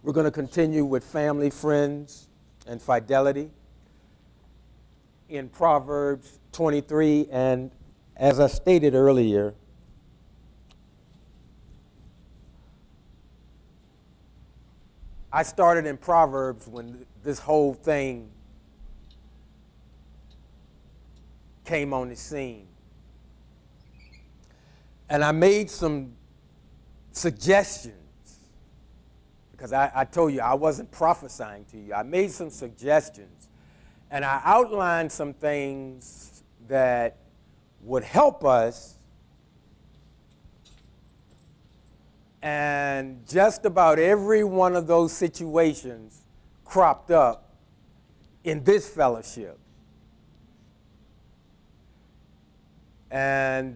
We're going to continue with family, friends, and fidelity in Proverbs 23. And as I stated earlier, I started in Proverbs when this whole thing came on the scene. And I made some suggestions, because I told you I wasn't prophesying to you. I made some suggestions, and I outlined some things that would help us. And just about every one of those situations cropped up in this fellowship. And,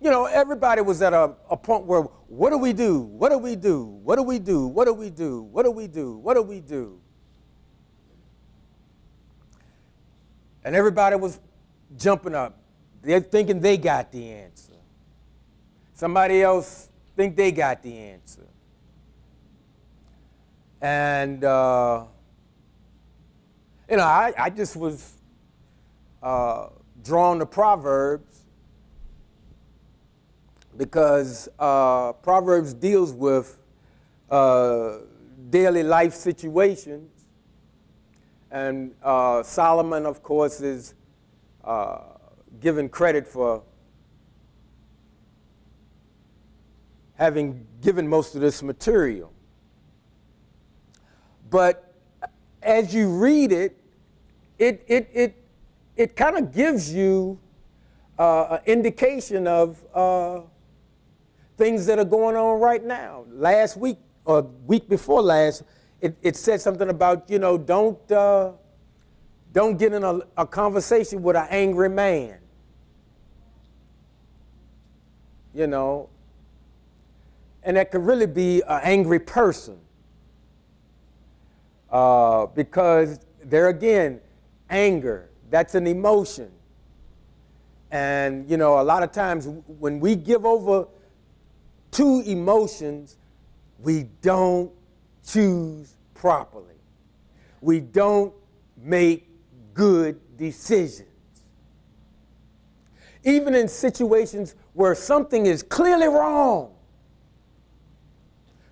you know, everybody was at a point where, what do we do? What do we do? What do we do? What do we do? What do we do? What do we do? And everybody was jumping up. They're thinking they got the answer. Somebody else think they got the answer. And, you know, I just was drawn to Proverbs because Proverbs deals with daily life situations. And Solomon, of course, is given credit for having given most of this material. But as you read it, it kind of gives you an indication of things that are going on right now. Last week, or week before last, it said something about, you know, don't get in a conversation with an angry man. You know, and that could really be an angry person. Because there again, anger, that's an emotion. And, you know, a lot of times when we give over to emotions, we don't choose properly. We don't make good decisions. Even in situations where something is clearly wrong.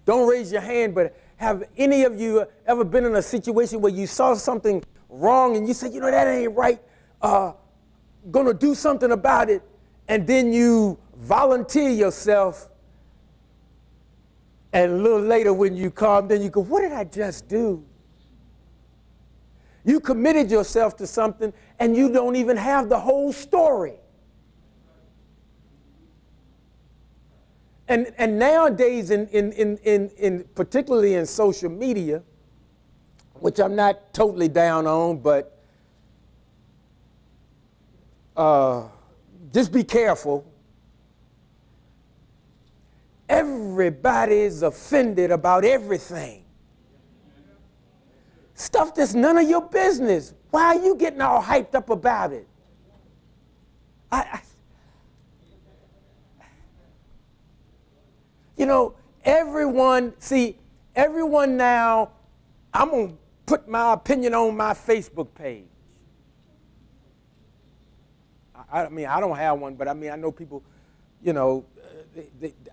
Don't raise your hand, but have any of you ever been in a situation where you saw something wrong and you said, you know, that ain't right, gonna do something about it, and then you volunteer yourself, and a little later when you come, then you go, what did I just do? You committed yourself to something and you don't even have the whole story. And nowadays, in particularly in social media, which I'm not totally down on, but just be careful. Everybody's offended about everything. Stuff that's none of your business. Why are you getting all hyped up about it? You know, everyone now, I'm going to put my opinion on my Facebook page. I mean, I don't have one, but I mean, I know people, you know,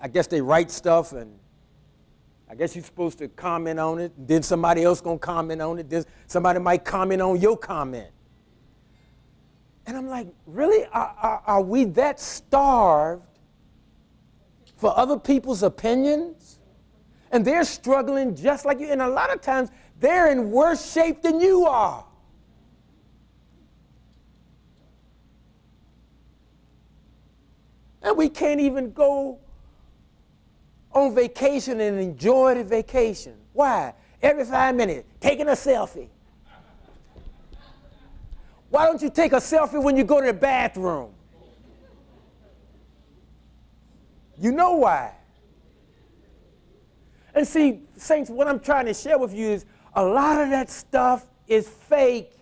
I guess they write stuff, and I guess you're supposed to comment on it, and then somebody else going to comment on it, then somebody might comment on your comment. And I'm like, really? Are we that starved for other people's opinions? And they're struggling just like you. And a lot of times, they're in worse shape than you are. And we can't even go on vacation and enjoy the vacation. Why? Every 5 minutes, taking a selfie. Why don't you take a selfie when you go to the bathroom? You know why. And see, saints, what I'm trying to share with you is a lot of that stuff is fake.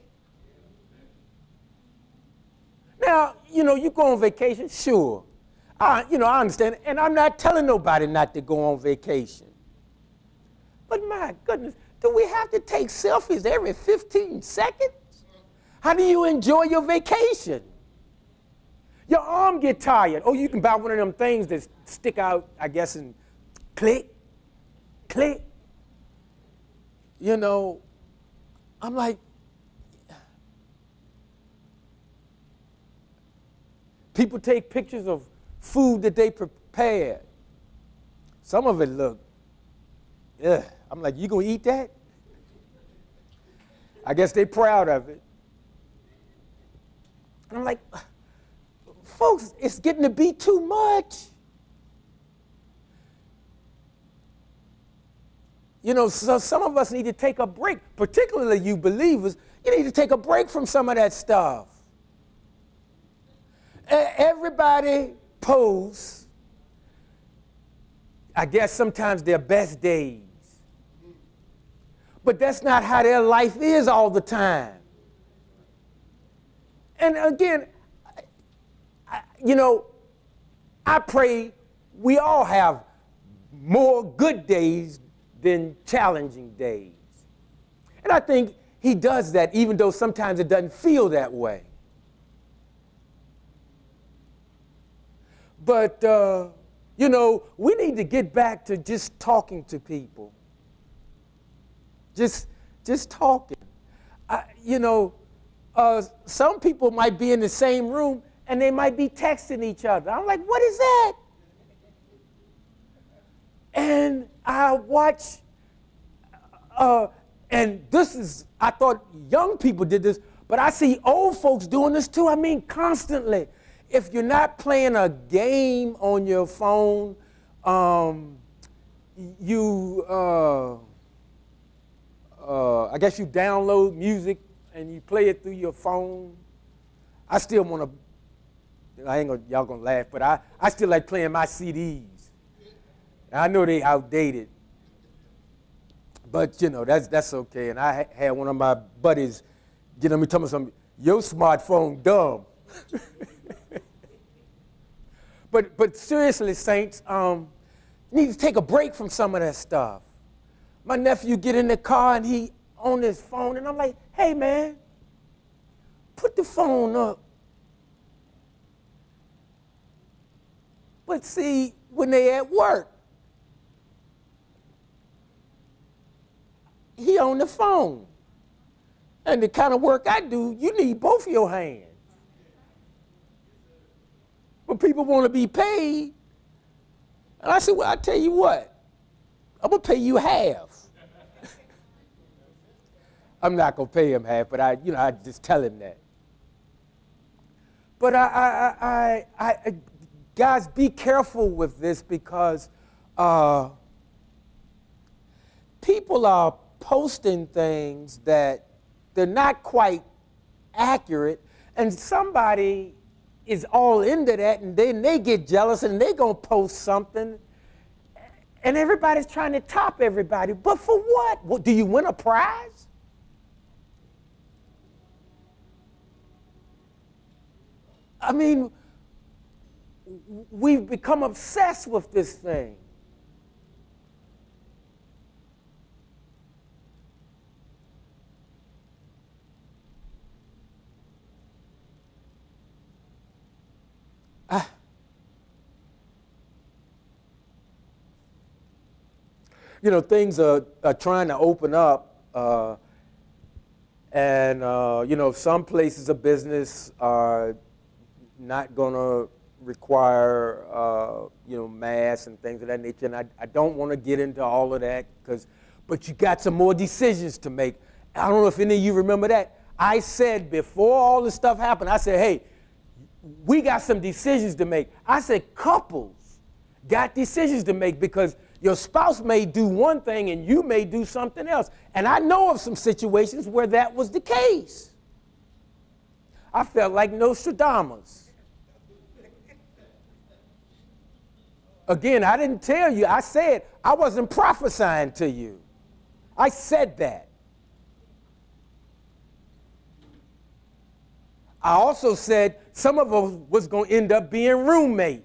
Now, you know, you go on vacation, sure. I understand, and I'm not telling nobody not to go on vacation. But my goodness, do we have to take selfies every 15 seconds? How do you enjoy your vacation? Your arm get tired. Oh, you can buy one of them things that stick out, I guess, and click, click. You know, I'm like, people take pictures of food that they prepared. Some of it look, ugh. I'm like, you gonna eat that? I guess they proud of it. And I'm like, folks, it's getting to be too much. You know, so some of us need to take a break, particularly you believers. You need to take a break from some of that stuff. Everybody posts, I guess sometimes their best days. But that's not how their life is all the time. And again, you know, I pray we all have more good days than challenging days. And I think he does that even though sometimes it doesn't feel that way. But, you know, we need to get back to just talking to people. Just talking. You know, some people might be in the same room and they might be texting each other. I'm like, what is that? And I watch, and this is, I thought young people did this, but I see old folks doing this too. I mean, constantly. If you're not playing a game on your phone, I guess you download music and you play it through your phone. I still want to, y'all gonna laugh, but I still like playing my CDs. I know they outdated, but you know, that's okay. And I had one of my buddies get on me telling me something, your smartphone dumb. But seriously, saints, you need to take a break from some of that stuff. My nephew get in the car and he on his phone, and I'm like, hey man, put the phone up. But see, when they at work, he on the phone. And the kind of work I do, you need both your hands. But people want to be paid. And I said, well, I tell you what, I'm going to pay you half. I'm not going to pay him half, but I just tell him that. But guys, be careful with this because people are posting things that they're not quite accurate, and somebody is all into that, and then they get jealous and they're going to post something, and everybody's trying to top everybody. But for what? Well, do you win a prize? I mean, we've become obsessed with this thing. You know, things are trying to open up, and you know, some places of business are not going to require you know, masks and things of that nature. And I don't want to get into all of that but you got some more decisions to make. I don't know if any of you remember that. I said before all this stuff happened, I said, hey, we got some decisions to make. I said couples got decisions to make because your spouse may do one thing and you may do something else. And I know of some situations where that was the case. I felt like Nostradamus. Again, I didn't tell you. I said I wasn't prophesying to you. I said that. I also said some of us was going to end up being roommates.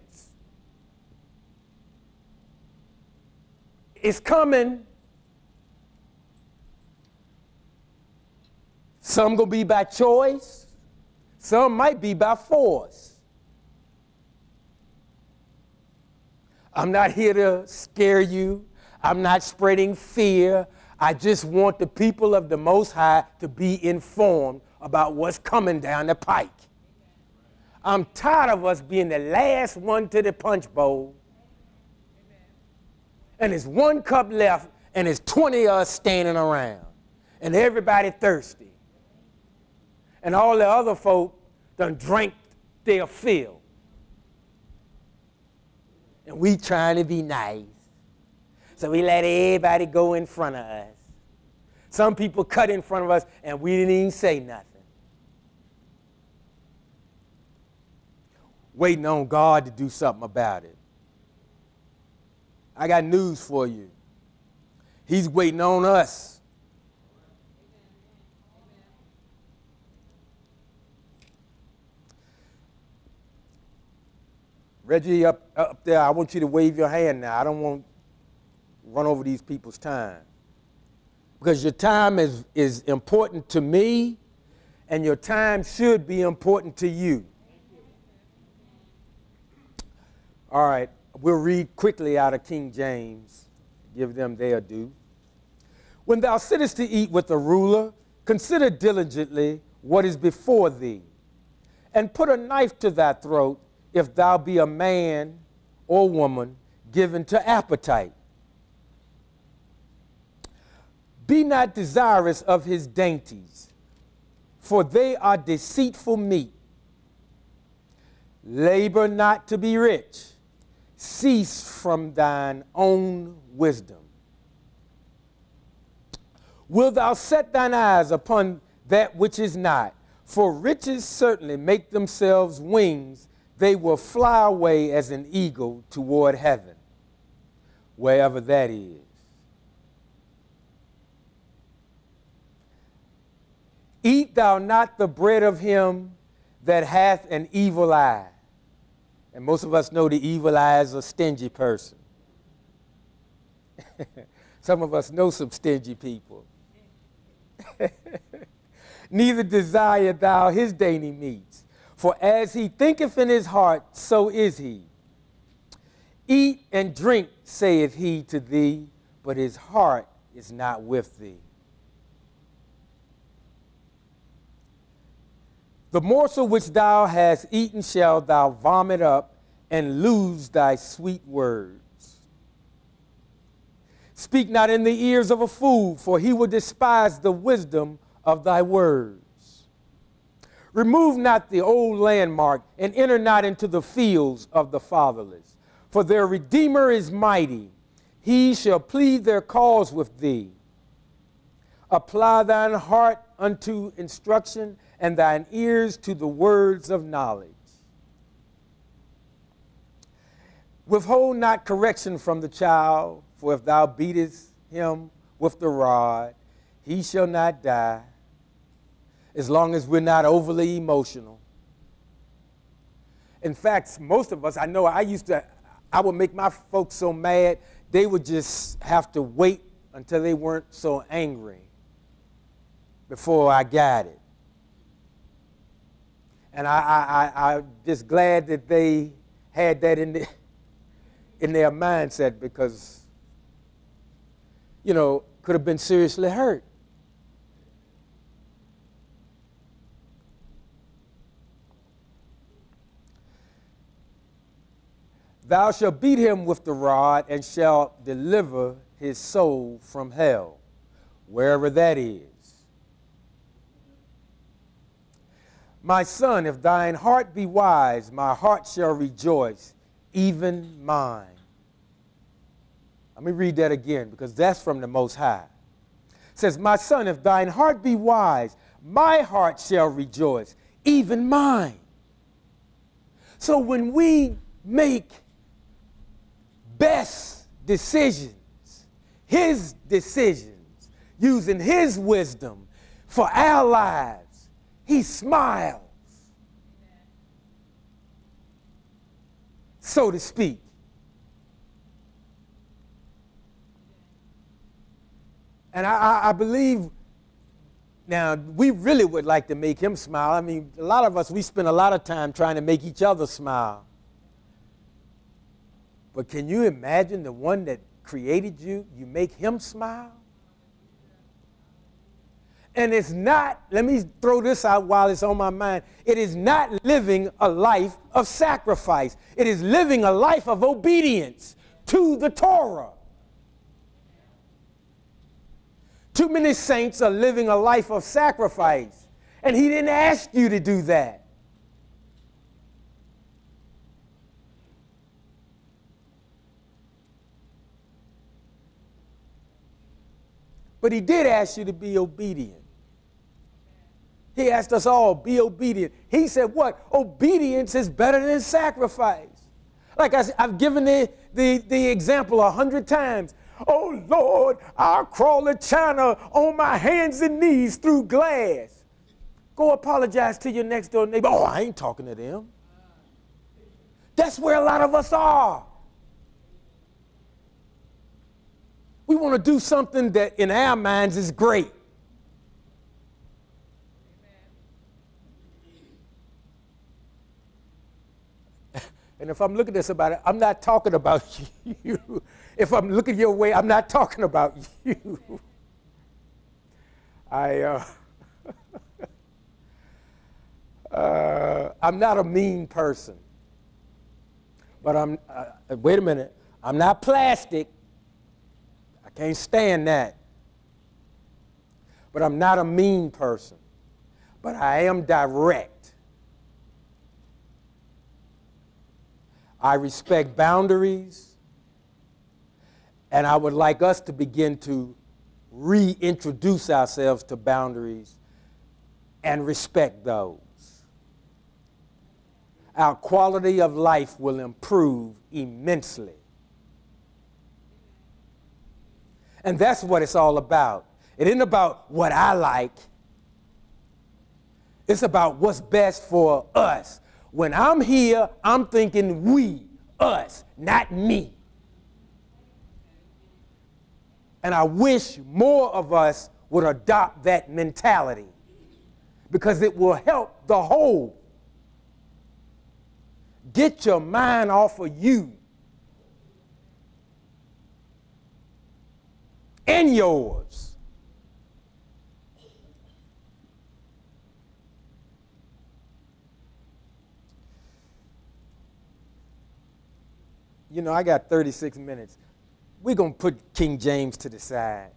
It's coming. Some going to be by choice. Some might be by force. I'm not here to scare you. I'm not spreading fear. I just want the people of the Most High to be informed about what's coming down the pike. I'm tired of us being the last one to the punch bowl. And there's one cup left, and there's 20 of us standing around. And everybody thirsty. And all the other folk done drank their fill. And we trying to be nice. So we let everybody go in front of us. Some people cut in front of us, and we didn't even say nothing. Waiting on God to do something about it. I got news for you. He's waiting on us. Reggie, up there, I want you to wave your hand now. I don't want to run over these people's time. Because your time is important to me, and your time should be important to you. All right, we'll read quickly out of King James, give them their due. When thou sittest to eat with a ruler, consider diligently what is before thee, and put a knife to thy throat, if thou be a man or woman given to appetite. Be not desirous of his dainties, for they are deceitful meat. Labor not to be rich. Cease from thine own wisdom. Wilt thou set thine eyes upon that which is not? For riches certainly make themselves wings. They will fly away as an eagle toward heaven, wherever that is. Eat thou not the bread of him that hath an evil eye. And most of us know the evil eye is a stingy person. Some of us know some stingy people. Neither desire thou his dainty meats, for as he thinketh in his heart, so is he. Eat and drink, saith he to thee, but his heart is not with thee. The morsel which thou hast eaten shall thou vomit up, and lose thy sweet words. Speak not in the ears of a fool, for he will despise the wisdom of thy words. Remove not the old landmark, and enter not into the fields of the fatherless. For their Redeemer is mighty. He shall plead their cause with thee. Apply thine heart unto instruction, and thine ears to the words of knowledge. Withhold not correction from the child, for if thou beatest him with the rod, he shall not die, as long as we're not overly emotional. In fact, most of us, I know I would make my folks so mad, they would just have to wait until they weren't so angry before I got it. And I'm just glad that they had that in their mindset, because, you know, could have been seriously hurt. Thou shalt beat him with the rod, and shalt deliver his soul from hell, wherever that is. My son, if thine heart be wise, my heart shall rejoice, even mine. Let me read that again, because that's from the Most High. It says, my son, if thine heart be wise, my heart shall rejoice, even mine. So when we make best decisions, his decisions, using his wisdom for our lives, he smiles, so to speak. And I believe Now, we really would like to make him smile. I mean, a lot of us, we spend a lot of time trying to make each other smile. But can you imagine the one that created you, you make him smile? And it's not, let me throw this out while it's on my mind, it is not living a life of sacrifice. It is living a life of obedience to the Torah. Too many saints are living a life of sacrifice, and he didn't ask you to do that. But he did ask you to be obedient. He asked us all, be obedient. He said what? Obedience is better than sacrifice. Like I've given the example 100 times. Oh, Lord, I'll crawl to China on my hands and knees through glass. Go apologize to your next door neighbor. Oh, I ain't talking to them. That's where a lot of us are. We want to do something that in our minds is great. And if I'm looking at somebody, I'm not talking about you. If I'm looking your way, I'm not talking about you. I'm not a mean person. But wait a minute, I'm not plastic. I can't stand that. But I'm not a mean person. But I am direct. I respect boundaries, and I would like us to begin to reintroduce ourselves to boundaries and respect those. Our quality of life will improve immensely. And that's what it's all about. It isn't about what I like. It's about what's best for us. When I'm here, I'm thinking we, us, not me. And I wish more of us would adopt that mentality because it will help the whole. Get your mind off of you and yours. You know, I got 36 minutes. We're going to put King James to the side.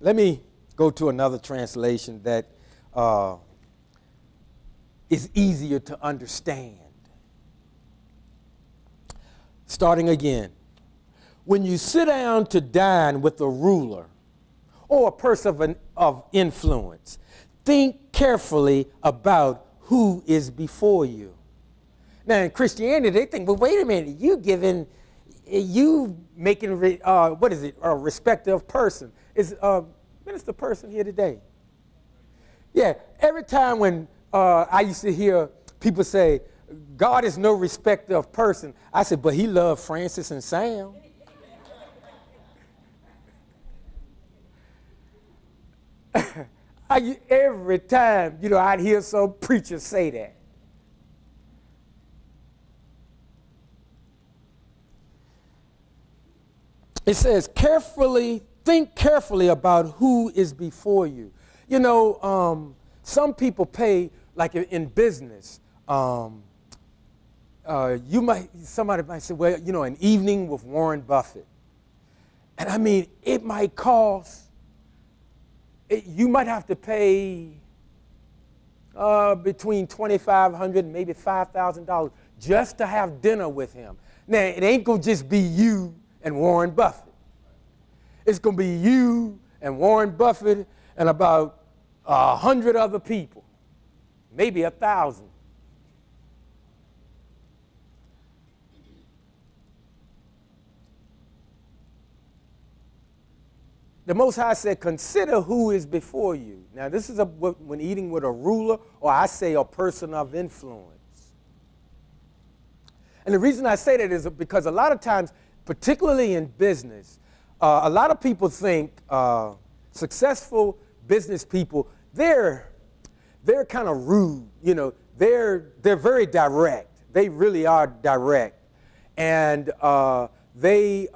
Let me go to another translation that is easier to understand. Starting again. When you sit down to dine with a ruler or a person of influence, think carefully about who is before you. Now, in Christianity, they think, well, wait a minute, you making, what is it, a respective person. Is Minister Person here today? Yeah, every time when I used to hear people say, God is no respecter of person, I said, but he loved Francis and Sam. Every time, you know, I'd hear some preacher say that. It says, think carefully about who is before you. You know, some people pay, like in business, somebody might say, well, you know, an evening with Warren Buffett. And I mean, it might cost, you might have to pay between $2,500 and maybe $5,000 just to have dinner with him. Now, it ain't going to just be you and Warren Buffett. It's going to be you and Warren Buffett and about 100 other people, maybe 1,000. The Most High said, consider who is before you. Now, this is when eating with a ruler, or I say a person of influence. And the reason I say that is because a lot of times, particularly in business, a lot of people think successful business people they're kind of rude, you know. They're very direct. They really are direct, and they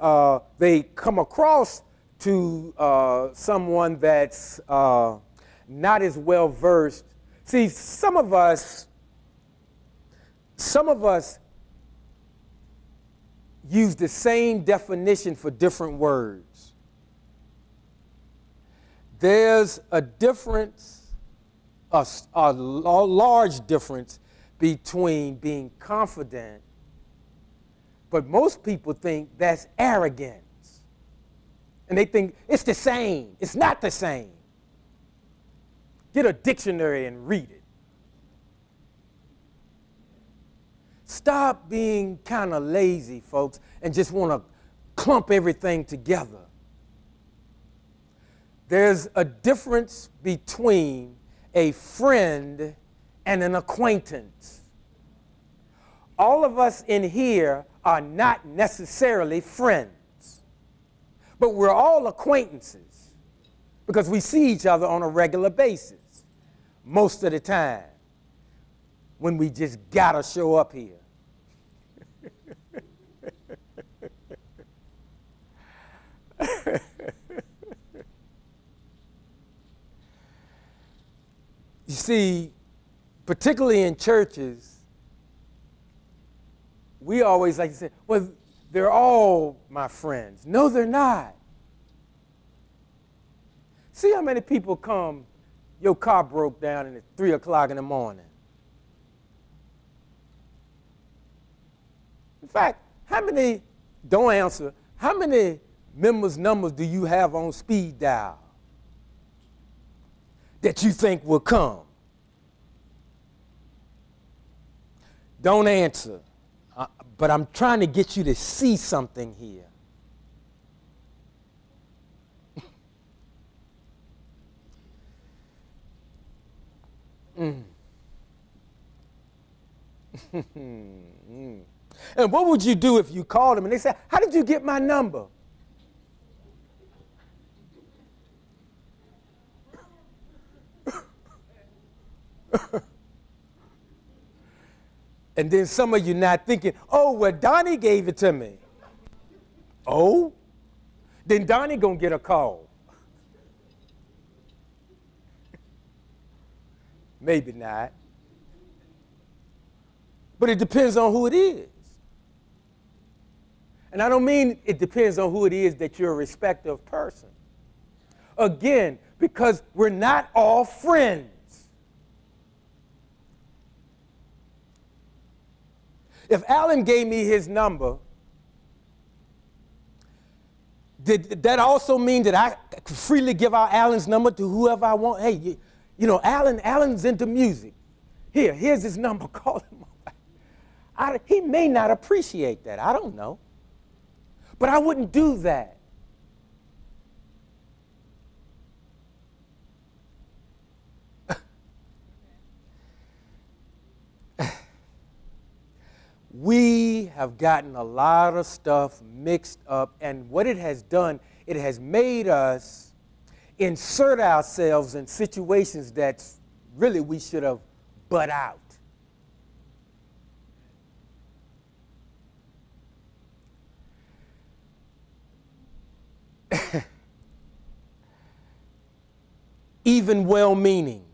come across to someone that's not as well versed. See, some of us use the same definition for different words. There's a difference, a large difference between being confident, but most people think that's arrogance. And they think it's the same. It's not the same. Get a dictionary and read it. Stop being kind of lazy, folks, and just want to clump everything together. There's a difference between a friend and an acquaintance. All of us in here are not necessarily friends, but we're all acquaintances because we see each other on a regular basis most of the time when we just gotta show up here. You see, particularly in churches, we always like to say, well, they're all my friends. No, they're not. See how many people come, your car broke down and it's 3 o'clock in the morning. In fact, how many, don't answer, how many members' numbers do you have on speed dial that you think will come? Don't answer, but I'm trying to get you to see something here. And what would you do if you called them and they said, how did you get my number? And then some of you not thinking, oh, well, Donnie gave it to me. Oh? Then Donnie gonna get a call. Maybe not. But it depends on who it is. And I don't mean it depends on who it is that you're a respective person. Again, because we're not all friends. If Alan gave me his number, did that also mean that I could freely give out Alan's number to whoever I want? Hey, you know, Alan's into music. Here's his number, call him. He may not appreciate that. I don't know. But I wouldn't do that. We have gotten a lot of stuff mixed up, and what it has done, it has made us insert ourselves in situations that really we should have butt out. Even well-meaning.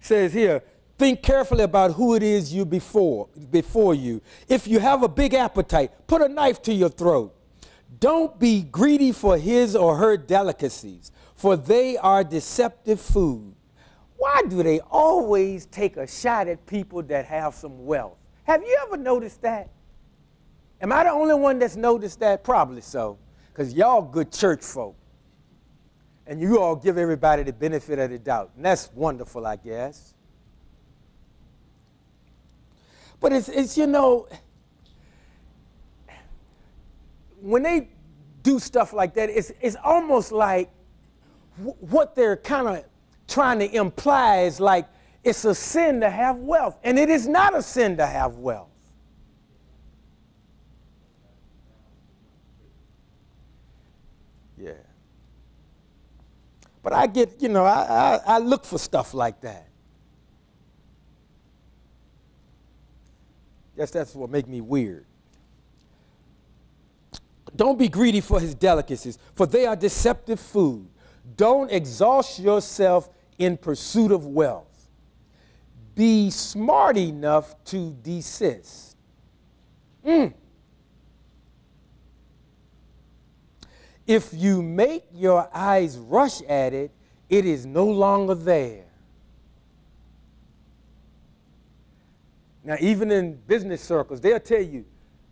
Says here, think carefully about who it is you before you. If you have a big appetite, put a knife to your throat. Don't be greedy for his or her delicacies, for they are deceptive food. Why do they always take a shot at people that have some wealth? Have you ever noticed that? Am I the only one that's noticed that? Probably so, because y'all good church folk. And you all give everybody the benefit of the doubt. And that's wonderful, I guess. But it's you know, when they do stuff like that, it's almost like what they're kind of trying to imply is like it's a sin to have wealth, and it is not a sin to have wealth. Yeah. But I get, I look for stuff like that. Guess that's what makes me weird. Don't be greedy for his delicacies, for they are deceptive food. Don't exhaust yourself in pursuit of wealth. Be smart enough to desist. If you make your eyes rush at it, it is no longer there. Now, even in business circles, they'll tell you,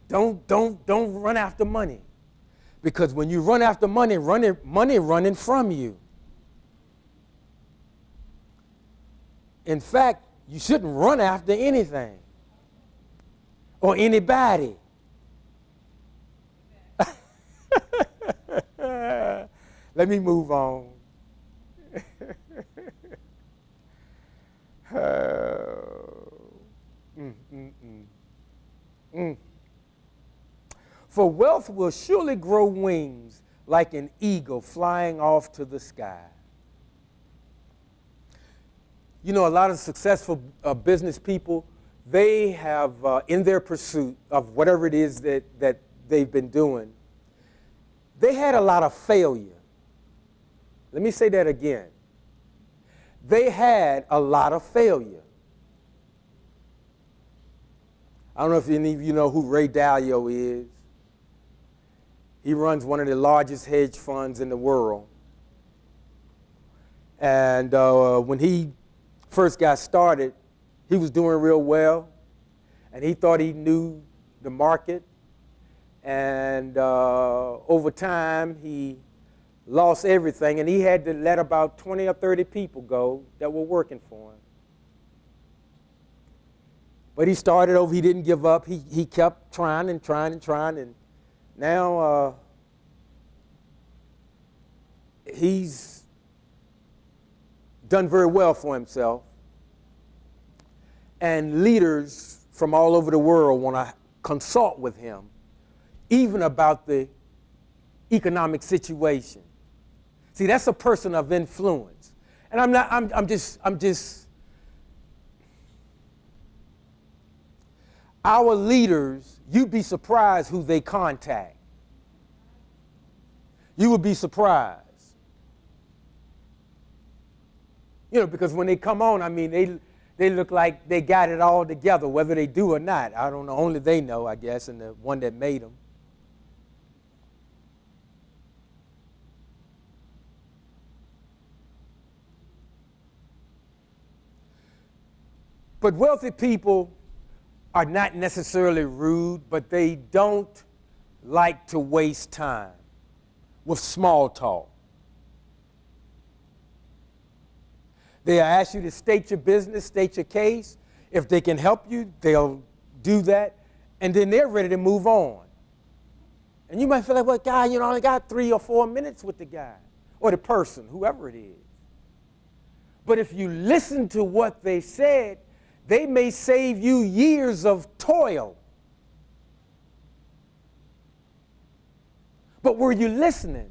don't run after money. Because when you run after money running from you. In fact, you shouldn't run after anything or anybody. Let me move on. For wealth will surely grow wings like an eagle flying off to the sky. You know, a lot of successful business people, they have, in their pursuit of whatever it is that they've been doing, they had a lot of failure. Let me say that again. They had a lot of failure. I don't know if any of you know who Ray Dalio is. He runs one of the largest hedge funds in the world. And when he first got started, he was doing real well. And he thought he knew the market. And over time, he lost everything. And he had to let about 20 or 30 people go that were working for him. But he started over. He didn't give up. He kept trying and trying and trying. And now he's done very well for himself. And leaders from all over the world want to consult with him, even about the economic situation. See, that's a person of influence. And I'm just our leaders, you'd be surprised who they contact. You would be surprised. You know, because when they come on, I mean, they look like they got it all together, whether they do or not. I don't know. Only they know, I guess, and the one that made them. But wealthy people are not necessarily rude, but they don't like to waste time with small talk. They'll ask you to state your business, state your case. If they can help you, they'll do that, and then they're ready to move on. And you might feel like, well, God, you know, I only got 3 or 4 minutes with the guy or the person, whoever it is. But if you listen to what they said, they may save you years of toil. But were you listening?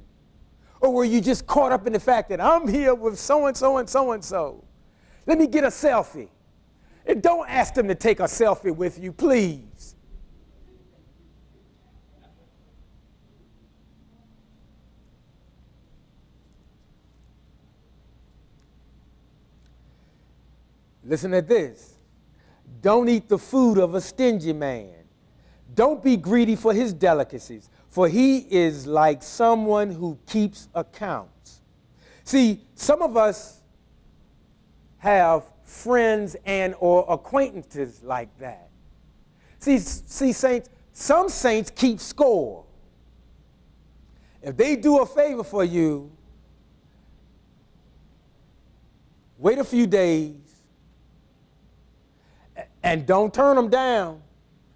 Or were you just caught up in the fact that I'm here with so-and-so and so-and-so? Let me get a selfie. And don't ask them to take a selfie with you, please. Listen to this. Don't eat the food of a stingy man. Don't be greedy for his delicacies, for he is like someone who keeps accounts. See, some of us have friends and or acquaintances like that. See, saints, some saints keep score. If they do a favor for you, wait a few days, and don't turn them down,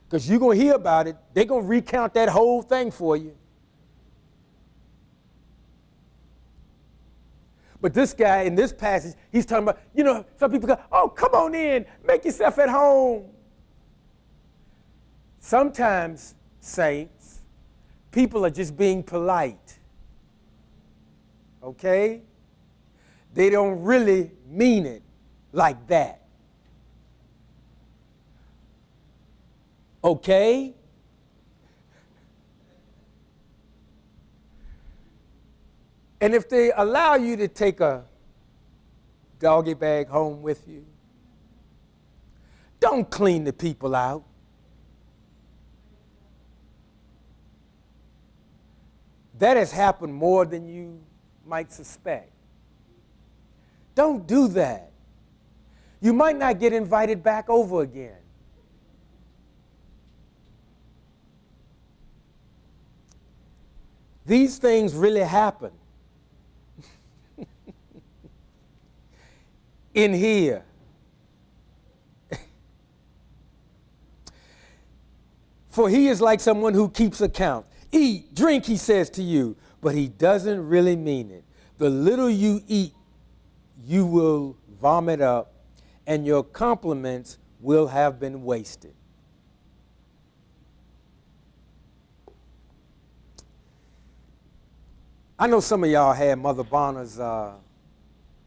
because you're going to hear about it. They're going to recount that whole thing for you. But this guy in this passage, he's talking about, you know, some people go, oh, come on in, make yourself at home. Sometimes, saints, people are just being polite. Okay? They don't really mean it like that. Okay? And if they allow you to take a doggy bag home with you, don't clean the people out. That has happened more than you might suspect. Don't do that. You might not get invited back over again. These things really happen in here. For he is like someone who keeps account. Eat, drink, he says to you, but he doesn't really mean it. The little you eat, you will vomit up, and your compliments will have been wasted. I know some of y'all had Mother Bonner's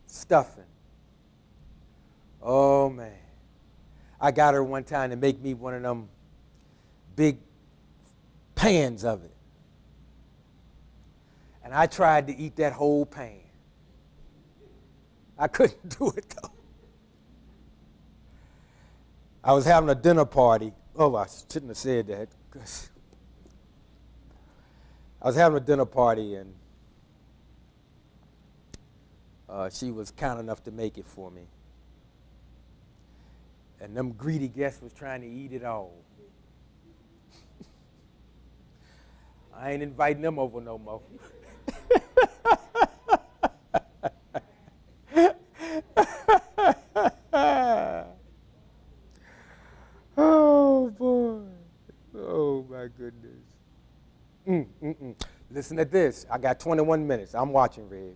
stuffing. Oh, man. I got her one time to make me one of them big pans of it. And I tried to eat that whole pan. I couldn't do it, though. I was having a dinner party. Oh, I shouldn't have said that. I was having a dinner party, and she was kind enough to make it for me. And them greedy guests was trying to eat it all. I ain't inviting them over no more. Oh, boy. Oh, my goodness. Listen to this. I got 21 minutes. I'm watching, Reg.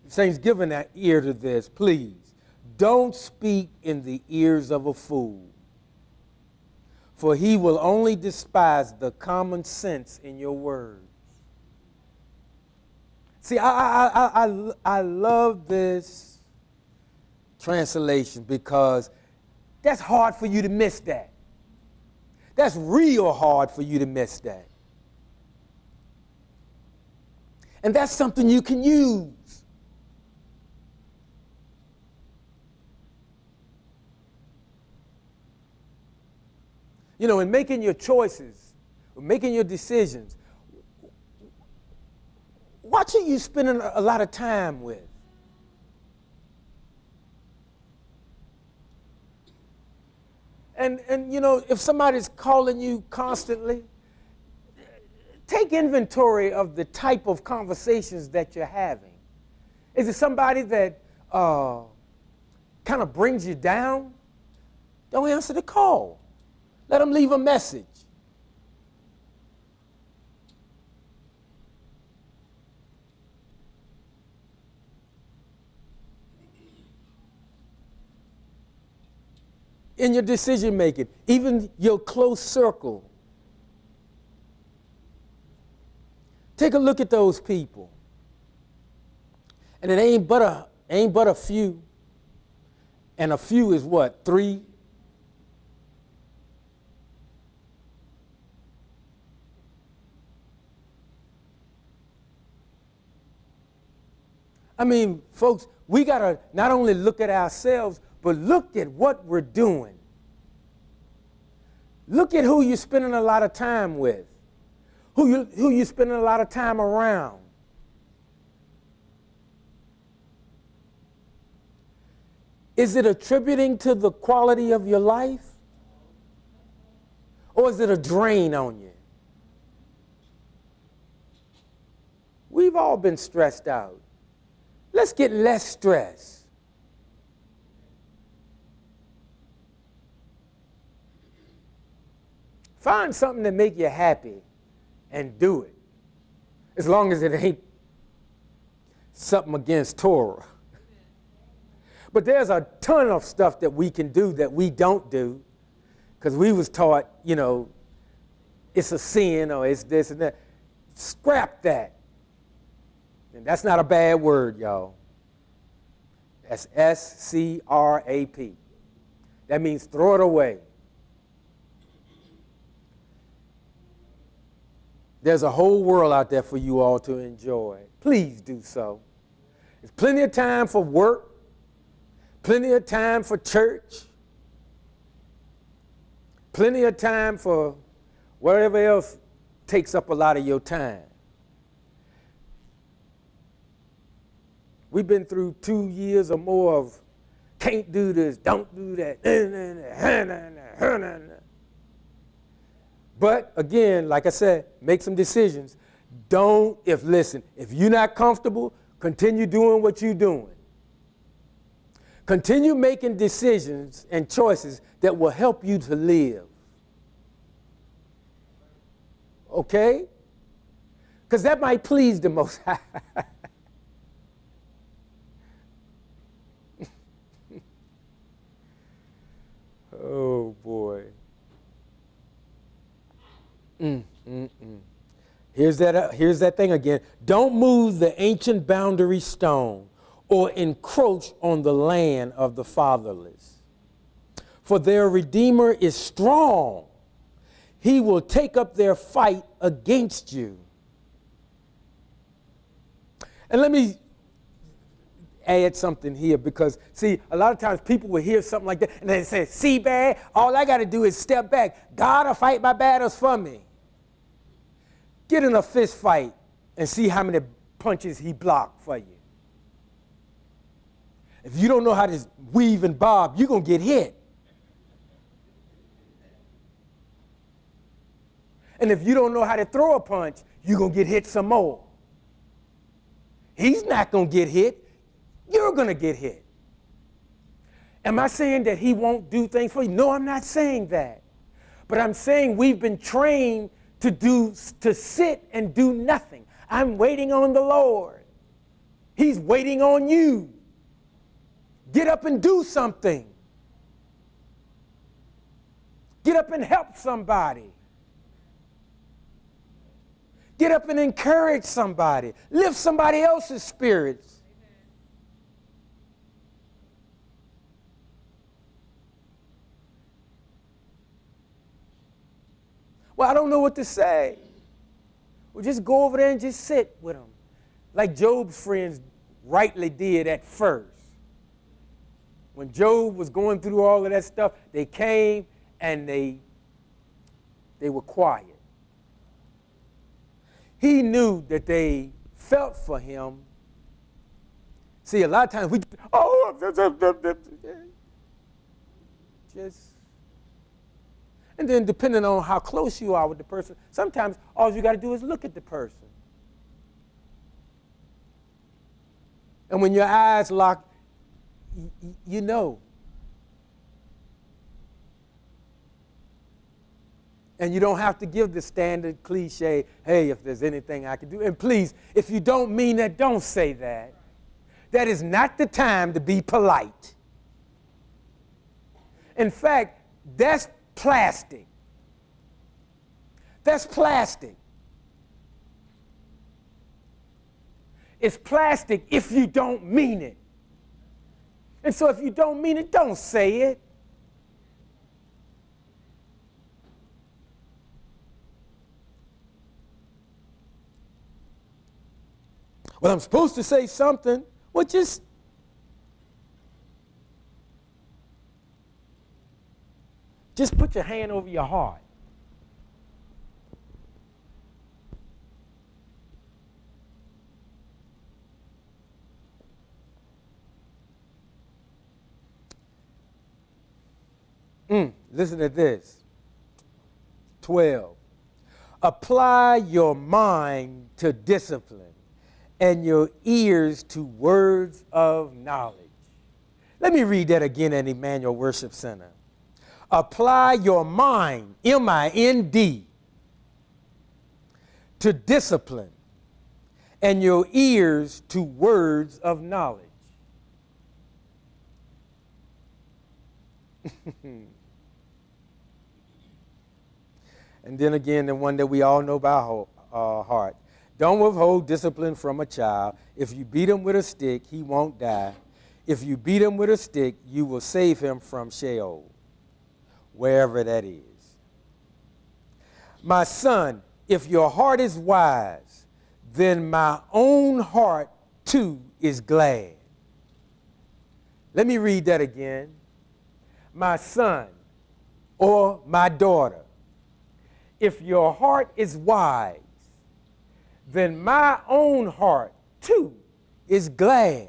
Saints, give an ear to this, please. Don't speak in the ears of a fool, for he will only despise the common sense in your words. See, I love this translation because that's hard for you to miss that. That's real hard for you to miss that. And that's something you can use. You know, in making your choices, making your decisions, watch who you spending a lot of time with. And you know, if somebody's calling you constantly, take inventory of the type of conversations that you're having. Is it somebody that kind of brings you down? Don't answer the call. Let them leave a message. In your decision making, even your close circle. Take a look at those people. And it ain't but a few. And a few is what? 3? I mean, folks, we got to not only look at ourselves, but look at what we're doing. Look at who you're spending a lot of time with, who you're spending a lot of time around. Is it attributing to the quality of your life? Or is it a drain on you? We've all been stressed out. Let's get less stress. Find something that make you happy and do it. As long as it ain't something against Torah. But there's a ton of stuff that we can do that we don't do because we was taught, you know, it's a sin or it's this and that. Scrap that. And that's not a bad word, y'all. That's S-C-R-A-P. That means throw it away. There's a whole world out there for you all to enjoy. Please do so. There's plenty of time for work, plenty of time for church, plenty of time for whatever else takes up a lot of your time. We've been through 2 years or more of can't do this, don't do that. But again, like I said, make some decisions. Listen, if you're not comfortable, continue doing what you're doing. Continue making decisions and choices that will help you to live. Okay? Because that might please the Most High. Oh, boy. Here's that thing again. Don't move the ancient boundary stone or encroach on the land of the fatherless. For their Redeemer is strong. He will take up their fight against you. And let me add something here because, see, a lot of times people will hear something like that and they say, see, bad, all I got to do is step back. God will fight my battles for me. Get in a fist fight and see how many punches he blocked for you. If you don't know how to weave and bob, you're going to get hit. And if you don't know how to throw a punch, you're going to get hit some more. He's not going to get hit. You're going to get hit. Am I saying that he won't do things for you? No, I'm not saying that. But I'm saying we've been trained to sit and do nothing. I'm waiting on the Lord. He's waiting on you. Get up and do something. Get up and help somebody. Get up and encourage somebody. Lift somebody else's spirits. Well, I don't know what to say. Well, just go over there and just sit with them. Like Job's friends rightly did at first. When Job was going through all of that stuff, they came and they were quiet. He knew that they felt for him. See, a lot of times we, and then depending on how close you are with the person, sometimes all you got to do is look at the person. And when your eyes lock, you know. And you don't have to give the standard cliche, hey, if there's anything I can do. And please, if you don't mean that, don't say that. That is not the time to be polite. In fact, that's plastic. That's plastic. It's plastic if you don't mean it. And so if you don't mean it, don't say it. Well, I'm supposed to say something. Well, just put your hand over your heart. Listen to this. 12. Apply your mind to discipline and your ears to words of knowledge. Let me read that again at Emmanuel Worship Center. Apply your mind, M-I-N-D, to discipline and your ears to words of knowledge. And then again, the one that we all know by heart. Don't withhold discipline from a child. If you beat him with a stick, he won't die. If you beat him with a stick, you will save him from Sheol, wherever that is. My son, if your heart is wise, then my own heart too is glad. Let me read that again. My son or my daughter, if your heart is wise, then my own heart too is glad.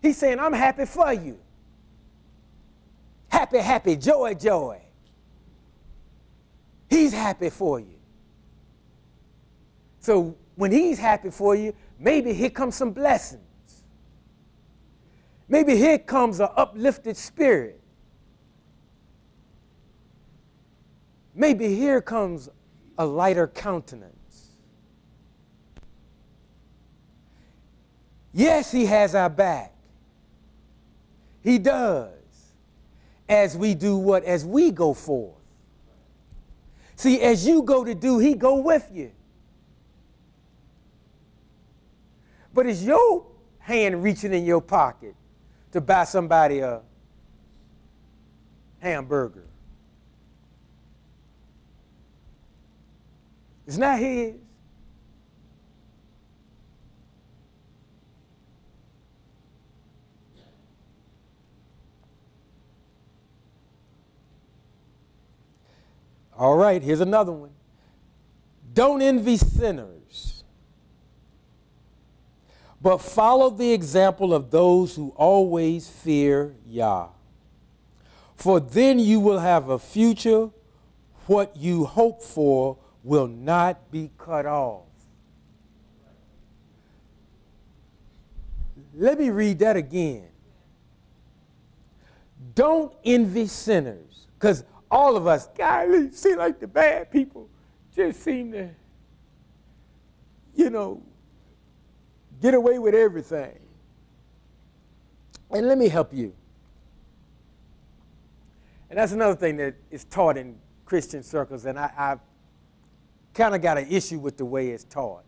He's saying, I'm happy for you. Happy, happy, joy, joy. He's happy for you. So when he's happy for you, maybe here comes some blessings. Maybe here comes an uplifted spirit. Maybe here comes a lighter countenance. Yes, he has our back. He does. As we do what? As we go forth. See, as you go to do, he go with you. But is your hand reaching in your pocket to buy somebody a hamburger? It's not his. All right, here's another one. Don't envy sinners, but follow the example of those who always fear Yah. For then you will have a future. What you hope for will not be cut off. Let me read that again. Don't envy sinners, because all of us, golly, seem like the bad people just seem to, get away with everything. And let me help you. And that's another thing that is taught in Christian circles, and I kind of got an issue with the way it's taught.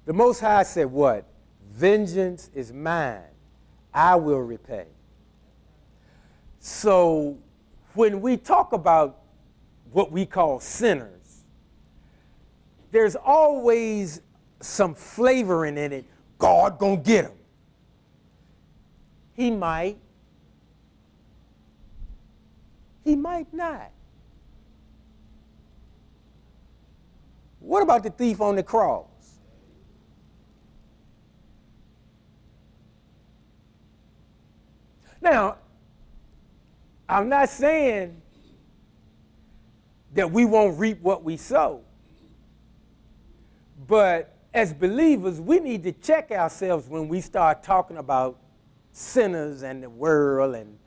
The Most High said what? Vengeance is mine. I will repay. So when we talk about what we call sinners, there's always some flavoring in it. God gonna get them. He might. He might not. What about the thief on the cross? Now, I'm not saying that we won't reap what we sow. But as believers, we need to check ourselves when we start talking about sinners and the world and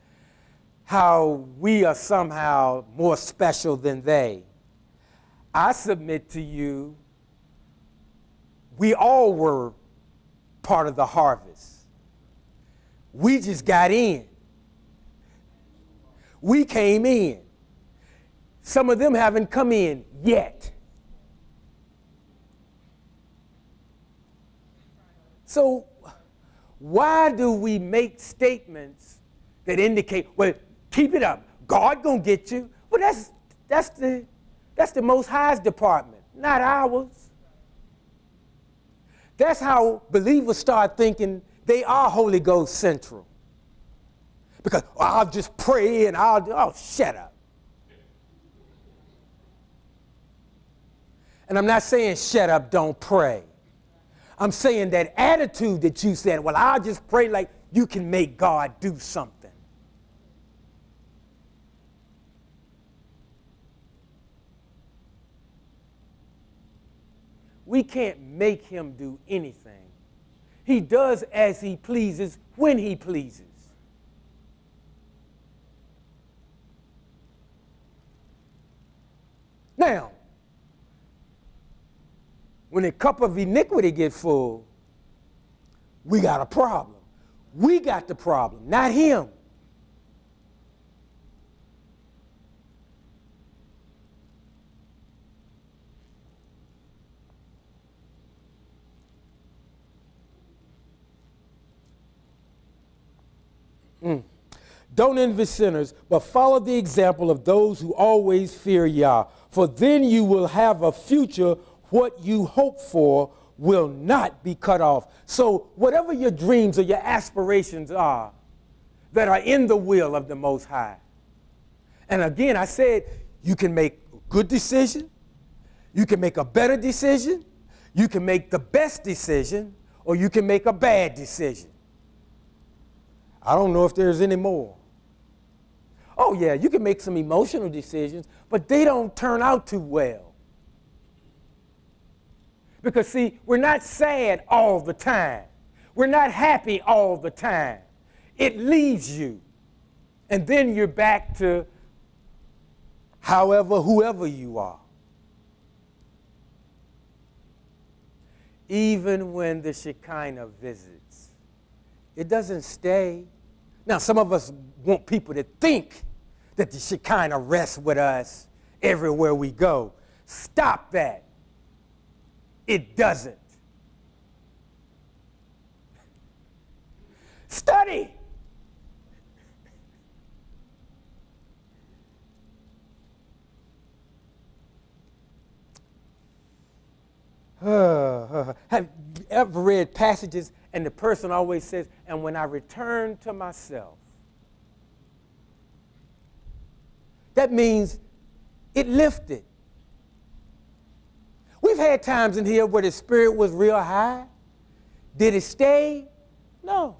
how we are somehow more special than they. I submit to you, we all were part of the harvest. We just got in. We came in. Some of them haven't come in yet. So why do we make statements that indicate, well, keep it up, God gonna get you? Well, that's the Most High's department, not ours. That's how believers start thinking they are Holy Ghost central. Because I'll just pray and shut up. And I'm not saying shut up, don't pray. I'm saying that attitude that you said, well, I'll just pray, like you can make God do something. We can't make him do anything. He does as he pleases when he pleases. Now, when the cup of iniquity gets full, we got a problem. We got the problem, not him. Don't envy sinners, but follow the example of those who always fear Yah. For then you will have a future. What you hope for will not be cut off. So whatever your dreams or your aspirations are that are in the will of the Most High. And again, I said you can make a good decision. You can make a better decision. You can make the best decision, or you can make a bad decision. I don't know if there's any more. Oh, yeah, you can make some emotional decisions, but they don't turn out too well. Because, see, we're not sad all the time. We're not happy all the time. It leaves you. And then you're back to whoever you are. Even when the Shekinah visits, it doesn't stay. Now, some of us want people to think that the Shekinah rests with us everywhere we go. Stop that. It doesn't. Study. Have you ever read passages and the person always says, and when I return to myself? That means it lifted. We've had times in here where the spirit was real high. Did it stay? No.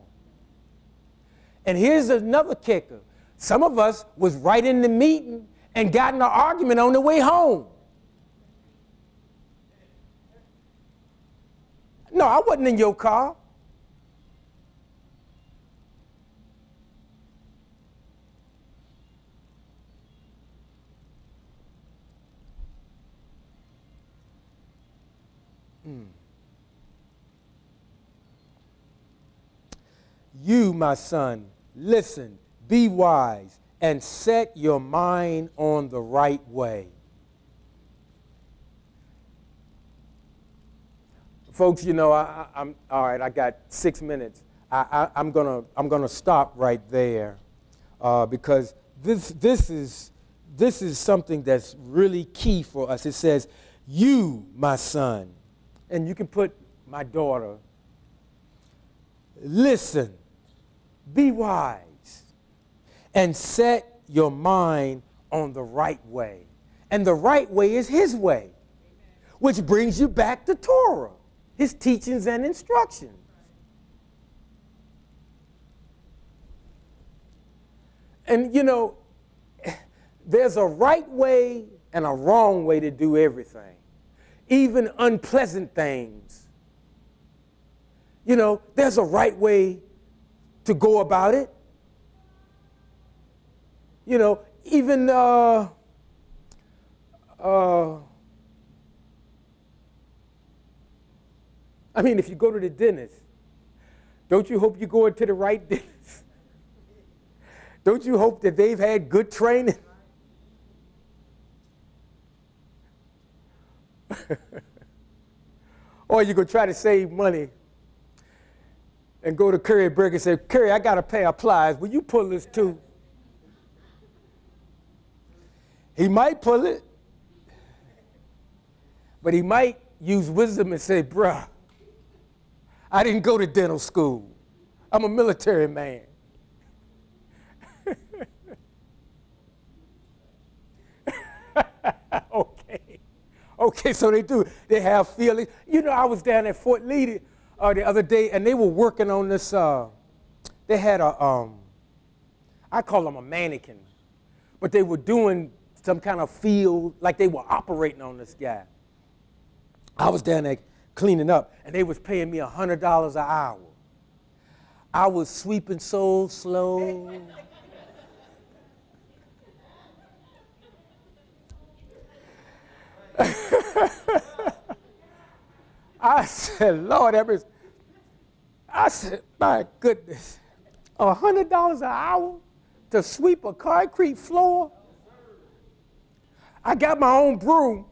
And here's another kicker. Some of us was right in the meeting and got in an argument on the way home. No, I wasn't in your car. You, my son, listen, be wise, and set your mind on the right way. Folks, you know, I'm all right. I got 6 minutes. I'm gonna stop right there because this is something that's really key for us. It says, "You, my son," and you can put my daughter. Listen, be wise, and set your mind on the right way. And the right way is His way, which brings you back to Torah. His teachings and instructions. And you know, there's a right way and a wrong way to do everything, even unpleasant things. You know, there's a right way to go about it. You know, even I mean, if you go to the dentist, don't you hope you go into the right dentist? Don't you hope that they've had good training? Or you go try to save money and go to Curry Burger and say, Curry, I got a pair of pliers. Will you pull this too? He might pull it, but he might use wisdom and say, bruh, I didn't go to dental school. I'm a military man. Okay, so they do. They have feelings. You know, I was down at Fort Lee the other day, and they were working on this. They had a, I call them a mannequin, but they were doing some kind of field, like they were operating on this guy. I was down there cleaning up, and they was paying me $100 an hour. I was sweeping so slow. I said, Lord, I said, my goodness, $100 an hour to sweep a concrete floor? I got my own broom.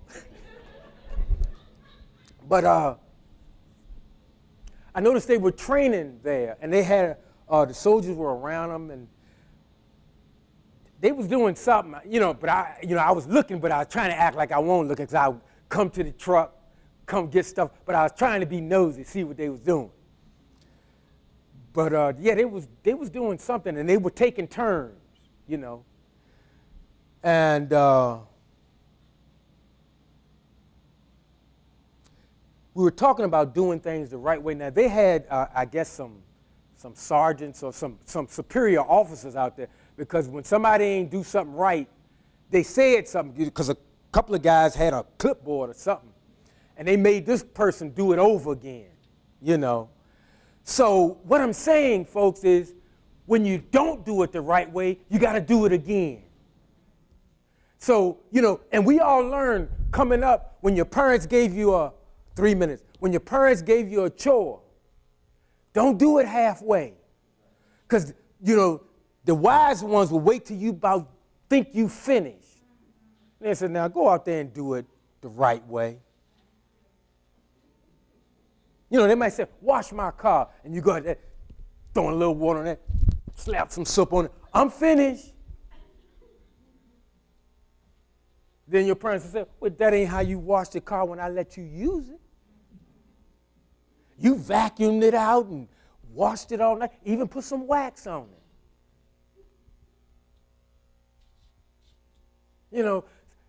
But I noticed they were training there, and they had, the soldiers were around them, and they was doing something, but I was looking, but I was trying to act like I won't look, because I would come to the truck, come get stuff, but I was trying to be nosy, see what they was doing. But yeah, they was doing something, and they were taking turns, and we were talking about doing things the right way. Now they had, I guess, some sergeants or some superior officers out there, because when somebody ain't do something right, they said something, because a couple of guys had a clipboard or something, and they made this person do it over again, So what I'm saying, folks, is when you don't do it the right way, you got to do it again. So, and we all learned coming up, when your parents gave you 3 minutes, when your parents gave you a chore, don't do it halfway. Because, the wise ones will wait till you about think you finished. And they said, now go out there and do it the right way. They might say, wash my car. And you go out there, throwing a little water on it, slap some soap on it. I'm finished. Then your parents will say, well, that ain't how you wash the car when I let you use it. You vacuumed it out and washed it all night, even put some wax on it.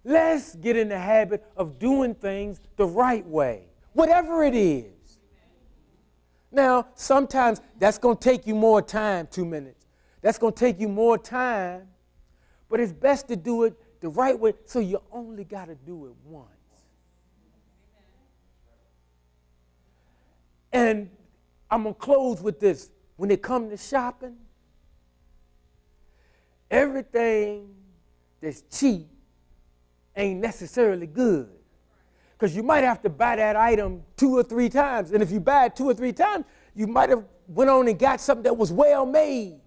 Let's get in the habit of doing things the right way, whatever it is. Now, sometimes that's going to take you more time, 2 minutes. That's going to take you more time, but it's best to do it the right way, so you only got to do it once. And I'm going to close with this. When it comes to shopping, everything that's cheap ain't necessarily good. Because you might have to buy that item 2 or 3 times. And if you buy it 2 or 3 times, you might have went on and got something that was well made.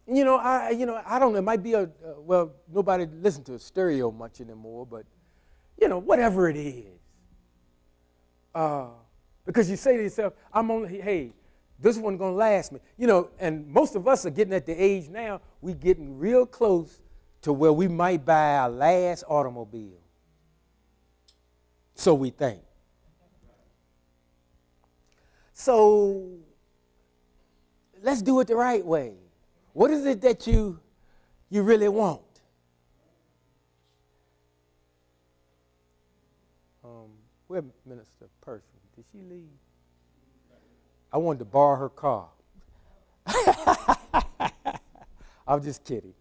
I don't know, it might be well, nobody listens to stereo much anymore, but, whatever it is. Because you say to yourself, hey, this one's going to last me. And most of us are getting at the age now, we're getting real close to where we might buy our last automobile. So we think. So let's do it the right way. What is it that you really want? Where's Minister Person? Did she leave? I wanted to borrow her car. I'm just kidding.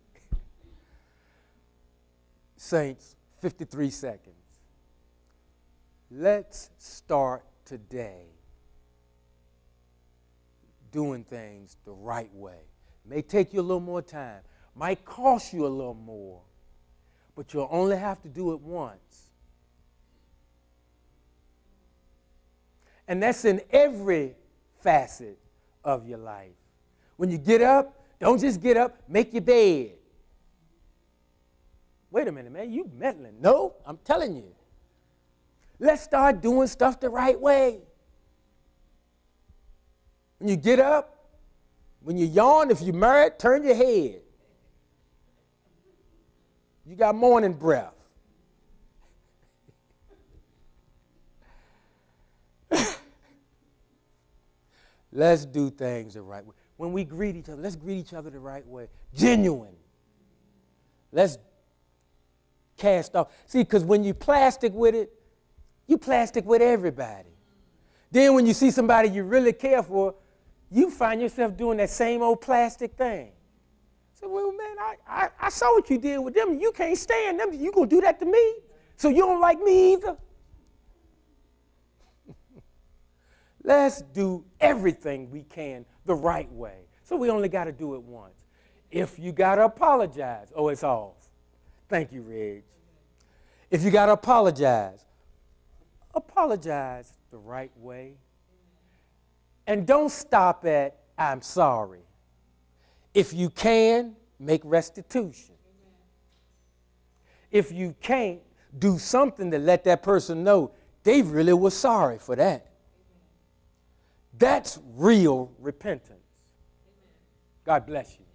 Saints, 53 seconds. Let's start today doing things the right way. It may take you a little more time, might cost you a little more, but you'll only have to do it once. And that's in every facet of your life. When you get up, don't just get up, make your bed. Wait a minute, man, you meddling. No, I'm telling you. Let's start doing stuff the right way. When you get up, when you yawn, if you're married, turn your head. You got morning breath. Let's do things the right way. When we greet each other, let's greet each other the right way. Genuine. Let's cast off. See, because when you plastic with it, you plastic with everybody. Then when you see somebody you really care for, you find yourself doing that same old plastic thing. So, well, man, I saw what you did with them. You can't stand them. You going to do that to me? So you don't like me either? Let's do everything we can the right way. So we only got to do it once. If you got to apologize, oh, it's off. Thank you, Reg. If you got to apologize the right way. And don't stop at, I'm sorry. If you can, make restitution. If you can't, do something to let that person know they really were sorry for that. That's real repentance. God bless you.